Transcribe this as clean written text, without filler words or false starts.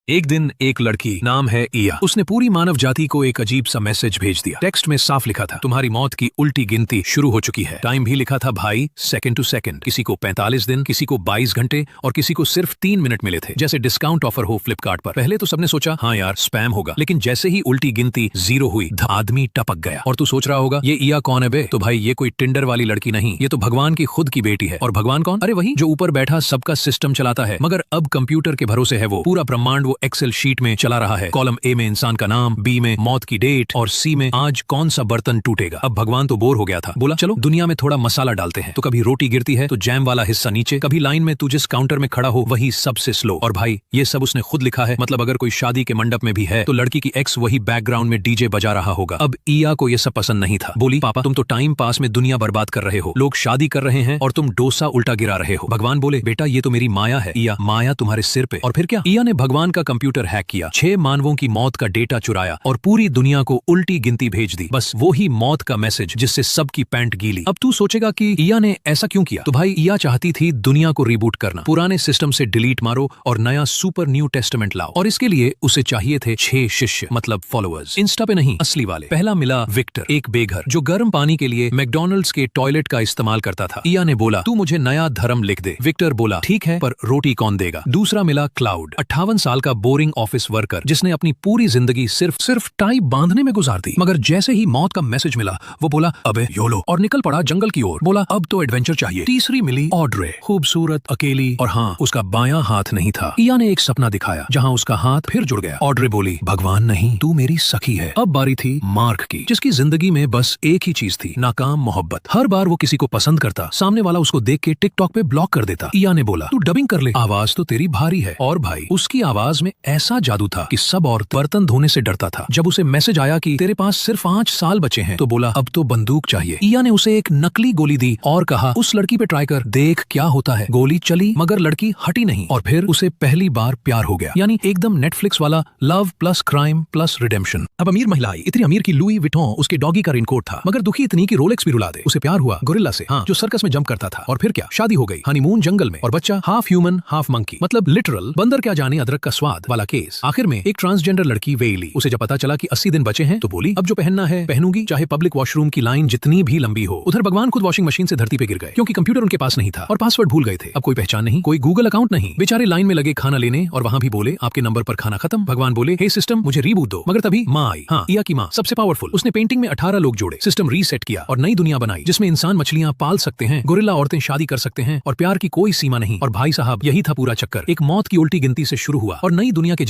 एक दिन एक लड़की नाम है इया, उसने पूरी मानव जाति को एक अजीब सा मैसेज भेज दिया। टेक्स्ट में साफ लिखा था, तुम्हारी मौत की उल्टी गिनती शुरू हो चुकी है। टाइम भी लिखा था भाई, सेकंड टू सेकंड। किसी को 45 दिन, किसी को 22 घंटे और किसी को सिर्फ 3 मिनट मिले थे, जैसे डिस्काउंट ऑफर हो फ्लिपकार्ट पर। पहले तो सबने सोचा हाँ यार स्पैम होगा, लेकिन जैसे ही उल्टी गिनती 0 हुई, आदमी टपक गया। और तू सोच रहा होगा ये इया कौन है बे? तो भाई ये कोई टिंडर वाली लड़की नहीं, ये तो भगवान की खुद की बेटी है। और भगवान कौन? अरे वही जो ऊपर बैठा सबका सिस्टम चलाता है, मगर अब कंप्यूटर के भरोसे है वो। पूरा ब्रह्मांड वो एक्सेल शीट में चला रहा है। कॉलम ए में इंसान का नाम, बी में मौत की डेट और सी में आज कौन सा बर्तन टूटेगा। अब भगवान तो बोर हो गया था, बोला चलो दुनिया में थोड़ा मसाला डालते हैं। तो कभी रोटी गिरती है तो जैम वाला हिस्सा नीचे, कभी लाइन में तू जिस काउंटर में खड़ा हो वही सबसे स्लो। और भाई ये सब उसने खुद लिखा है, मतलब अगर कोई शादी के मंडप में भी है तो लड़की की एक्स वही बैकग्राउंड में डीजे बजा रहा होगा। अब इया को ये सब पसंद नहीं था। बोली पापा तुम तो टाइम पास में दुनिया बर्बाद कर रहे हो, लोग शादी कर रहे हैं और तुम डोसा उल्टा गिरा रहे हो। भगवान बोले बेटा ये तो मेरी माया है। इया माया तुम्हारे सिर पे। और फिर क्या, इया ने भगवान का कंप्यूटर हैक किया, 6 मानवों की मौत का डेटा चुराया और पूरी दुनिया को उल्टी गिनती भेज दी। बस वो ही मौत का मैसेज जिससे सबकी पैंट गीली। अब तू सोचेगा कि इया ने ऐसा क्यों किया? तो भाई इया चाहती थी दुनिया को रिबूट करना, पुराने सिस्टम से डिलीट मारो और नया सुपर न्यू टेस्टामेंट लाओ। और इसके लिए उसे चाहिए थे 6 शिष्य, मतलब फॉलोअर्स। इंस्टा पे नहीं, असली वाले। पहला मिला विक्टर, एक बेघर जो गर्म पानी के लिए मैकडॉनल्ड्स के टॉयलेट का इस्तेमाल करता था। इया ने बोला तू मुझे नया धर्म लिख दे। विक्टर बोला ठीक है, पर रोटी कौन देगा? दूसरा मिला क्लाउड, 58 साल का बोरिंग ऑफिस वर्कर जिसने अपनी पूरी जिंदगी सिर्फ टाई बांधने में गुजार दी। मगर जैसे ही मौत का मैसेज मिला वो बोला अबे योलो, और निकल पड़ा जंगल की ओर। बोला अब तो एडवेंचर चाहिए। तीसरी मिली ऑड्रे, खूबसूरत, अकेली, और हाँ उसका बायां हाथ नहीं था। इया ने एक सपना दिखाया जहाँ उसका हाथ फिर जुड़ गया। ऑड्रे बोली भगवान नहीं, तू मेरी सखी है। अब बारी थी मार्क की, जिसकी जिंदगी में बस एक ही चीज थी, नाकाम मोहब्बत। हर बार वो किसी को पसंद करता, सामने वाला उसको देख के टिकटॉक पे ब्लॉक कर देता। इया ने बोला तू डबिंग कर ले, आवाज तो तेरी भारी है। और भाई उसकी आवाज में ऐसा जादू था कि सब औरत बर्तन धोने से डरता था। जब उसे मैसेज आया कि तेरे पास सिर्फ 5 साल बचे हैं तो बोला अब तो बंदूक चाहिए। इया ने उसे एक नकली गोली दी और कहा उस लड़की पे ट्राई कर, देख क्या होता है। गोली चली मगर लड़की हटी नहीं और फिर उसे पहली बार प्यार हो गया, यानी एकदम नेटफ्लिक्स वाला love plus crime plus redemption. अब अमीर महिला आई, इतनी अमीर की लुई विटॉन उसके डॉगी का रेनकोट था, मगर दुखी इतनी की रोलेक्स भी रुला दे। उसे प्यार हुआ गोरिल्ला से, हाँ जो सर्कस में जंप करता था। और फिर क्या, शादी हो गई, हनीमून जंगल में, और बच्चा हाफ ह्यूमन हाफ मंकी, मतलब लिटरल बंदर क्या जाने अदरक का स्वाद वाला केस। आखिर में एक ट्रांसजेंडर लड़की वेली, उसे जब पता चला कि 80 दिन बचे हैं तो बोली अब जो पहनना है पहनूंगी, चाहे पब्लिक वॉशरूम की लाइन जितनी भी लंबी हो। उधर भगवान खुद वॉशिंग मशीन से धरती पे गिर गए, क्योंकि कंप्यूटर उनके पास नहीं था और पासवर्ड भूल गए थे। अब कोई पहचान नहीं, कोई गूगल अकाउंट नहीं। बेचारे लाइन में लगे खाना लेने और वहां भी बोले आपके नंबर पर खाना खत्म। भगवान बोले हे सिस्टम मुझे रीबूट दो। मगर तभी माँ आई, हाँ इया की माँ, सबसे पावरफुल। उसने पेंटिंग में 18 लोग जोड़े, सिस्टम रीसेट किया और नई दुनिया बनाई जिसमें इंसान मछलियां पाल सकते हैं, गोरिल्ला औरतें शादी कर सकते हैं और प्यार की कोई सीमा नहीं। और भाई साहब यही था पूरा चक्कर। एक मौत की उल्टी गिनती से शुरू हुआ और नई दुनिया के